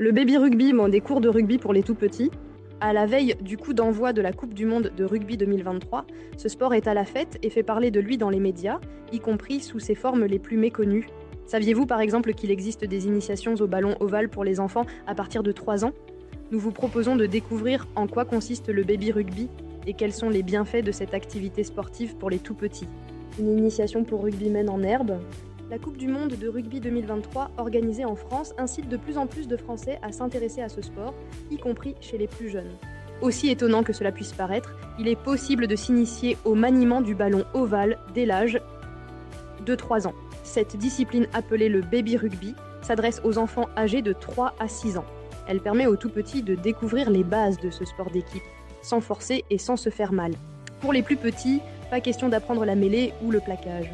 Le baby rugby, des cours de rugby pour les tout petits. À la veille du coup d'envoi de la Coupe du Monde de rugby 2023, ce sport est à la fête et fait parler de lui dans les médias, y compris sous ses formes les plus méconnues. Saviez-vous par exemple qu'il existe des initiations au ballon ovale pour les enfants à partir de 3 ans ? Nous vous proposons de découvrir en quoi consiste le baby rugby et quels sont les bienfaits de cette activité sportive pour les tout petits. Une initiation pour rugbymen en herbe. La Coupe du Monde de rugby 2023, organisée en France, incite de plus en plus de Français à s'intéresser à ce sport, y compris chez les plus jeunes. Aussi étonnant que cela puisse paraître, il est possible de s'initier au maniement du ballon ovale dès l'âge de 3 ans. Cette discipline appelée le baby rugby s'adresse aux enfants âgés de 3 à 6 ans. Elle permet aux tout petits de découvrir les bases de ce sport d'équipe, sans forcer et sans se faire mal. Pour les plus petits, pas question d'apprendre la mêlée ou le plaquage.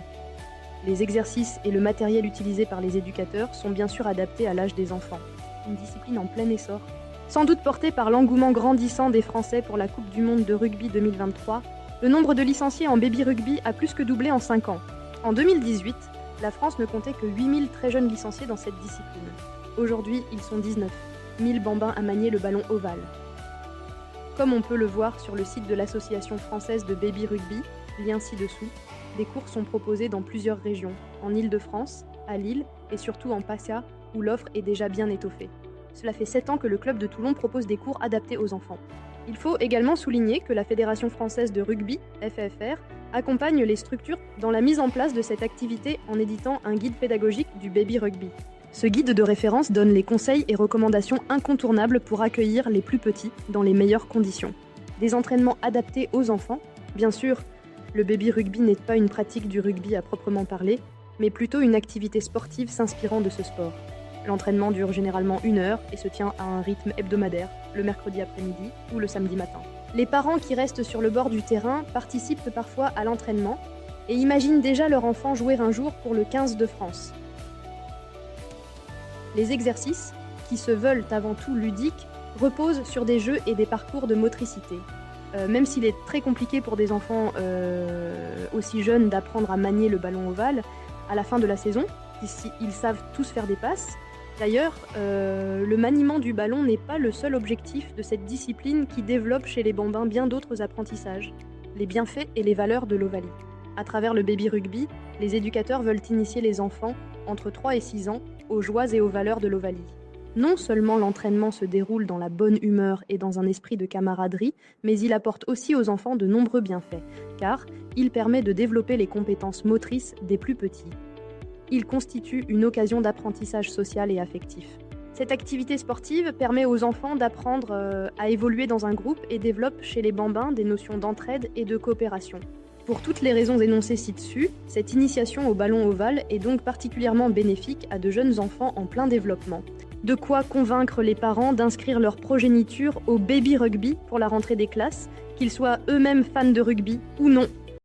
Les exercices et le matériel utilisé par les éducateurs sont bien sûr adaptés à l'âge des enfants. Une discipline en plein essor. Sans doute portée par l'engouement grandissant des Français pour la Coupe du Monde de rugby 2023, le nombre de licenciés en baby rugby a plus que doublé en 5 ans. En 2018, la France ne comptait que 8000 très jeunes licenciés dans cette discipline. Aujourd'hui, ils sont 19 000 bambins à manier le ballon ovale. Comme on peut le voir sur le site de l'Association française de baby rugby, lien ci-dessous, des cours sont proposés dans plusieurs régions, en Île-de-France, à Lille et surtout en PACA, où l'offre est déjà bien étoffée. Cela fait 7 ans que le club de Toulon propose des cours adaptés aux enfants. Il faut également souligner que la Fédération française de rugby, FFR, accompagne les structures dans la mise en place de cette activité en éditant un guide pédagogique du baby rugby. Ce guide de référence donne les conseils et recommandations incontournables pour accueillir les plus petits dans les meilleures conditions. Des entraînements adaptés aux enfants, bien sûr. Le baby rugby n'est pas une pratique du rugby à proprement parler, mais plutôt une activité sportive s'inspirant de ce sport. L'entraînement dure généralement 1 heure et se tient à un rythme hebdomadaire, le mercredi après-midi ou le samedi matin. Les parents qui restent sur le bord du terrain participent parfois à l'entraînement et imaginent déjà leur enfant jouer un jour pour le 15 de France. Les exercices, qui se veulent avant tout ludiques, reposent sur des jeux et des parcours de motricité. Même s'il est très compliqué pour des enfants aussi jeunes d'apprendre à manier le ballon ovale, à la fin de la saison, ils savent tous faire des passes. D'ailleurs, le maniement du ballon n'est pas le seul objectif de cette discipline qui développe chez les bambins bien d'autres apprentissages, les bienfaits et les valeurs de l'ovalie. À travers le baby rugby, les éducateurs veulent initier les enfants, entre 3 et 6 ans, aux joies et aux valeurs de l'ovalie. Non seulement l'entraînement se déroule dans la bonne humeur et dans un esprit de camaraderie, mais il apporte aussi aux enfants de nombreux bienfaits, car il permet de développer les compétences motrices des plus petits. Il constitue une occasion d'apprentissage social et affectif. Cette activité sportive permet aux enfants d'apprendre à évoluer dans un groupe et développe chez les bambins des notions d'entraide et de coopération. Pour toutes les raisons énoncées ci-dessus, cette initiation au ballon ovale est donc particulièrement bénéfique à de jeunes enfants en plein développement. De quoi convaincre les parents d'inscrire leur progéniture au baby rugby pour la rentrée des classes, qu'ils soient eux-mêmes fans de rugby ou non.